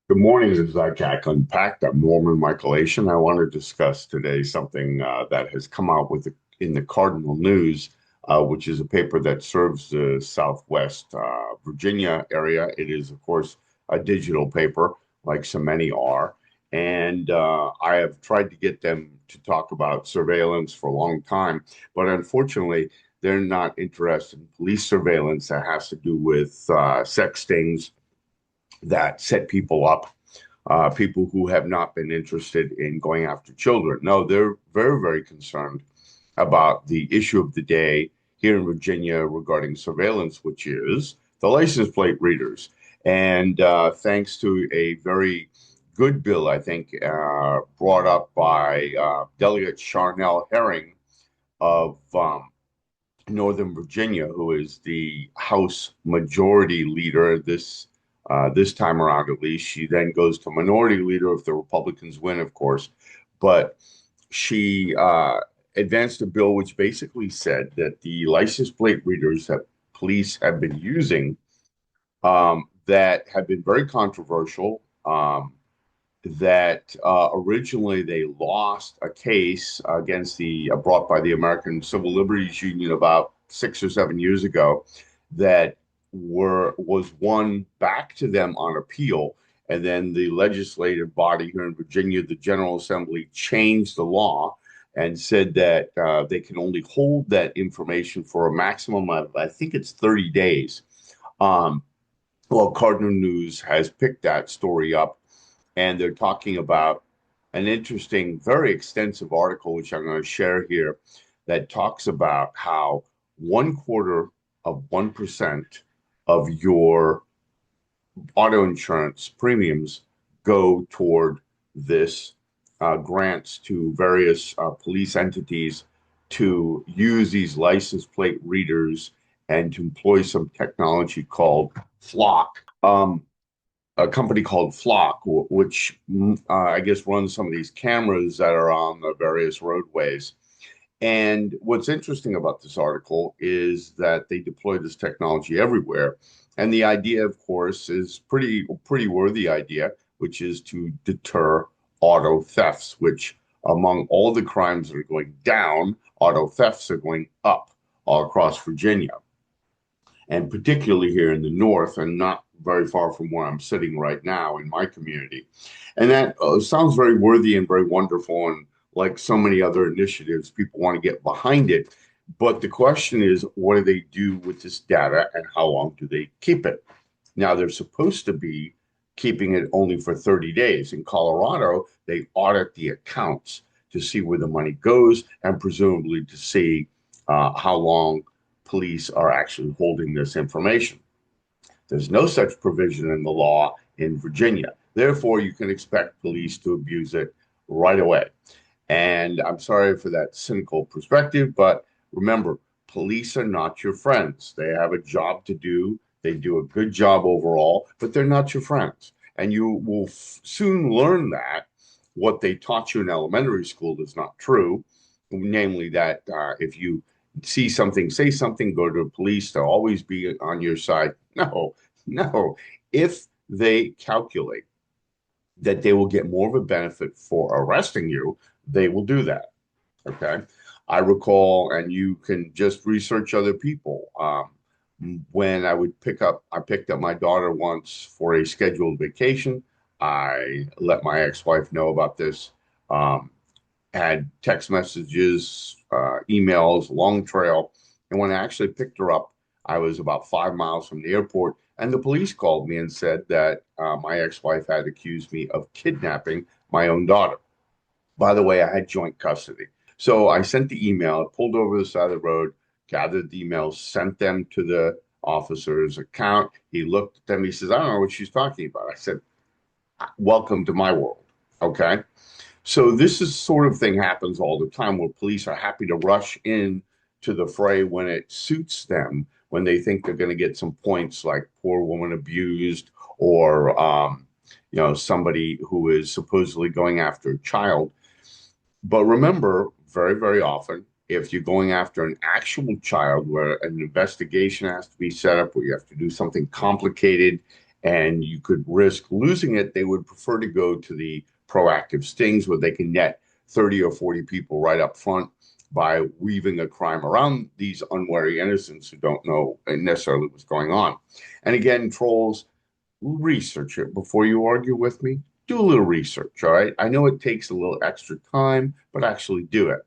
Good morning, this is CAC Unpacked. I'm Norman Michaelation. I want to discuss today something that has come out in the Cardinal News, which is a paper that serves the Southwest Virginia area. It is, of course, a digital paper, like so many are. And I have tried to get them to talk about surveillance for a long time, but unfortunately, they're not interested in police surveillance that has to do with sex stings that set people up, people who have not been interested in going after children. No, they're very, very concerned about the issue of the day here in Virginia regarding surveillance, which is the license plate readers. And thanks to a very good bill, I think, brought up by Delegate Charnel Herring of Northern Virginia, who is the House Majority Leader this time around, at least. She then goes to Minority Leader if the Republicans win, of course. But she advanced a bill which basically said that the license plate readers that police have been using that have been very controversial. That originally they lost a case against the brought by the American Civil Liberties Union about 6 or 7 years ago that was won back to them on appeal. And then the legislative body here in Virginia, the General Assembly, changed the law and said that they can only hold that information for a maximum of, I think it's 30 days. Um, well, Cardinal News has picked that story up, and they're talking about an interesting, very extensive article, which I'm going to share here, that talks about how 1/4 of 1% of your auto insurance premiums go toward this grants to various police entities to use these license plate readers and to employ some technology called Flock. A company called Flock, which I guess runs some of these cameras that are on the various roadways. And what's interesting about this article is that they deploy this technology everywhere. And the idea, of course, is pretty worthy idea, which is to deter auto thefts, which among all the crimes that are going down, auto thefts are going up all across Virginia, and particularly here in the north and not very far from where I'm sitting right now in my community. And that sounds very worthy and very wonderful. And like so many other initiatives, people want to get behind it. But the question is, what do they do with this data and how long do they keep it? Now, they're supposed to be keeping it only for 30 days. In Colorado, they audit the accounts to see where the money goes and presumably to see how long police are actually holding this information. There's no such provision in the law in Virginia. Therefore, you can expect police to abuse it right away. And I'm sorry for that cynical perspective, but remember, police are not your friends. They have a job to do. They do a good job overall, but they're not your friends. And you will soon learn that what they taught you in elementary school is not true, namely that if you see something, say something, go to the police, they'll always be on your side. No, no. If they calculate that they will get more of a benefit for arresting you, they will do that. Okay. I recall, and you can just research other people. When I picked up my daughter once for a scheduled vacation. I let my ex-wife know about this. Um, had text messages, emails, long trail. And when I actually picked her up, I was about 5 miles from the airport, and the police called me and said that my ex-wife had accused me of kidnapping my own daughter. By the way, I had joint custody. So I sent the email, pulled over the side of the road, gathered the emails, sent them to the officer's account. He looked at them. He says, I don't know what she's talking about. I said, welcome to my world. Okay. So this is sort of thing happens all the time where police are happy to rush in to the fray when it suits them, when they think they're going to get some points, like poor woman abused or somebody who is supposedly going after a child. But remember, very, very often, if you're going after an actual child where an investigation has to be set up, where you have to do something complicated and you could risk losing it, they would prefer to go to the proactive stings where they can net 30 or 40 people right up front by weaving a crime around these unwary innocents who don't know necessarily what's going on. And again, trolls, research it before you argue with me. Do a little research, all right? I know it takes a little extra time, but actually do it.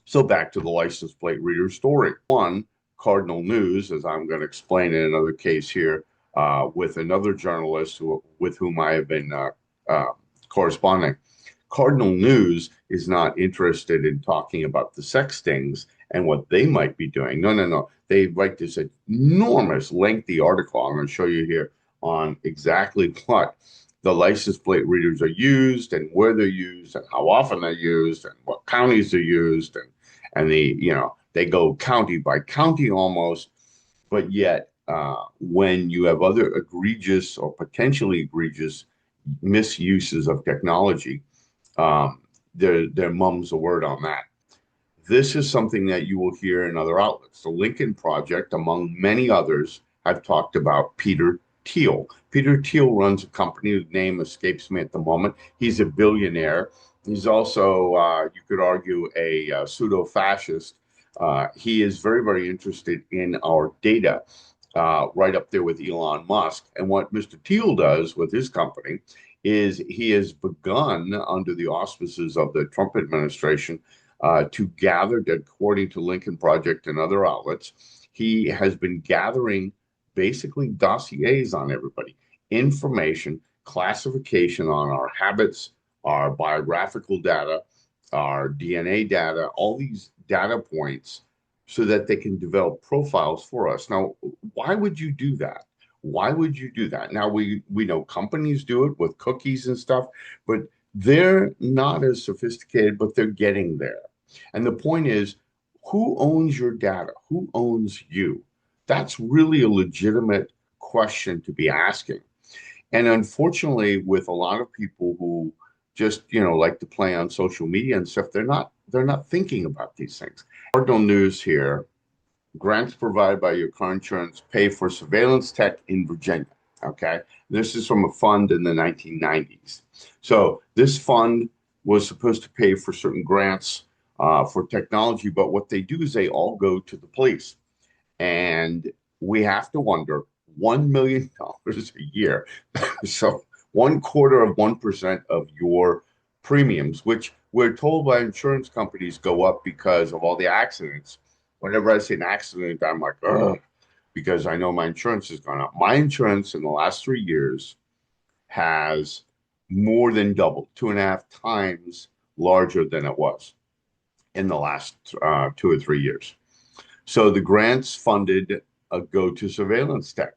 So back to the license plate reader story. One, Cardinal News, as I'm going to explain in another case here, with another journalist with whom I have been uh, corresponding. Cardinal News is not interested in talking about the sex stings and what they might be doing. No, no, no. They write this enormous, lengthy article. I'm going to show you here on exactly what the license plate readers are used and where they're used and how often they're used and what counties they're used and they go county by county almost, but yet when you have other egregious or potentially egregious misuses of technology, their mum's a word on that. This is something that you will hear in other outlets. The Lincoln Project, among many others, have talked about Peter Thiel. Peter Thiel runs a company whose name escapes me at the moment. He's a billionaire. He's also, you could argue, a pseudo-fascist. He is very, very interested in our data, right up there with Elon Musk. And what Mr. Thiel does with his company is he has begun, under the auspices of the Trump administration, to gather, according to Lincoln Project and other outlets, he has been gathering basically dossiers on everybody, information, classification on our habits, our biographical data, our DNA data, all these data points so that they can develop profiles for us. Now, why would you do that? Why would you do that? Now, we know companies do it with cookies and stuff, but they're not as sophisticated, but they're getting there. And the point is, who owns your data? Who owns you? That's really a legitimate question to be asking. And unfortunately, with a lot of people who just, like to play on social media and stuff, they're not thinking about these things. Cardinal News here. Grants provided by your car insurance pay for surveillance tech in Virginia. Okay. This is from a fund in the 1990s. So this fund was supposed to pay for certain grants for technology, but what they do is they all go to the police. And we have to wonder $1 million a year. So 1/4 of 1% of your premiums, which we're told by insurance companies go up because of all the accidents. Whenever I see an accident, I'm like, ugh, because I know my insurance has gone up. My insurance in the last 3 years has more than doubled, 2.5 times larger than it was in the last 2 or 3 years. So the grants funded go to surveillance tech.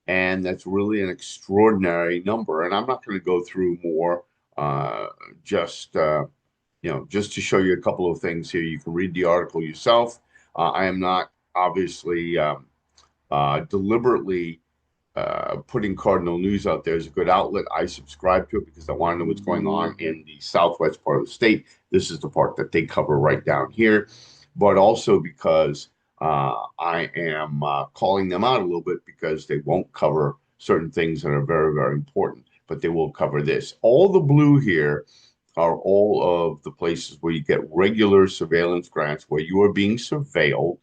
And that's really an extraordinary number. And I'm not going to go through more, uh, just just to show you a couple of things here. You can read the article yourself. I am not obviously deliberately putting Cardinal News out there as a good outlet. I subscribe to it because I want to know what's going on in the southwest part of the state. This is the part that they cover right down here, but also because I am calling them out a little bit because they won't cover certain things that are very, very important, but they will cover this. All the blue here are all of the places where you get regular surveillance grants where you are being surveilled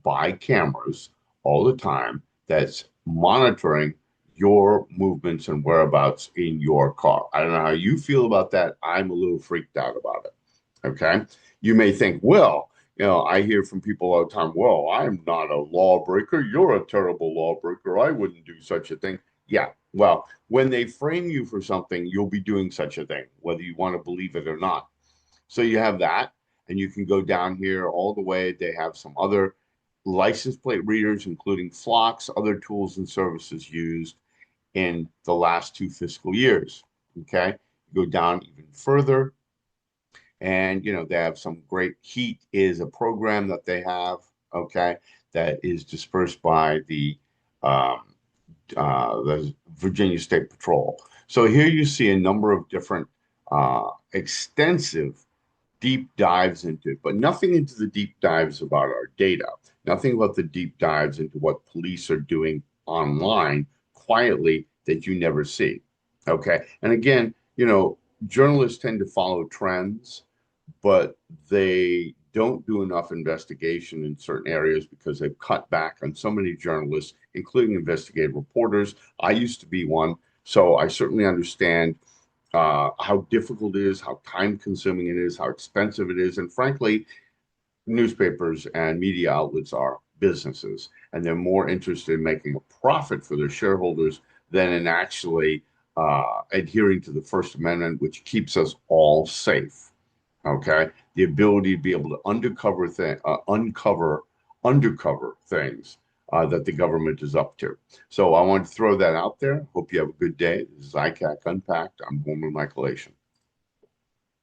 by cameras all the time that's monitoring your movements and whereabouts in your car. I don't know how you feel about that. I'm a little freaked out about it. Okay. You may think, well, I hear from people all the time, well, I'm not a lawbreaker. You're a terrible lawbreaker. I wouldn't do such a thing. Yeah. Well, when they frame you for something, you'll be doing such a thing, whether you want to believe it or not. So you have that, and you can go down here all the way. They have some other license plate readers, including flocks, other tools and services used in the last 2 fiscal years. Okay. You go down even further, and they have some great heat is a program that they have, okay, that is dispersed by the Virginia State Patrol. So here you see a number of different extensive deep dives into it, but nothing into the deep dives about our data, nothing about the deep dives into what police are doing online quietly that you never see. Okay. And again, you know, journalists tend to follow trends, but they don't do enough investigation in certain areas because they've cut back on so many journalists, including investigative reporters. I used to be one, so I certainly understand how difficult it is, how time consuming it is, how expensive it is. And frankly, newspapers and media outlets are businesses, and they're more interested in making a profit for their shareholders than in actually adhering to the First Amendment, which keeps us all safe. Okay, the ability to be able to uncover undercover things that the government is up to. So I want to throw that out there. Hope you have a good day. This is ICAC Unpacked. I'm Homer Michaelation.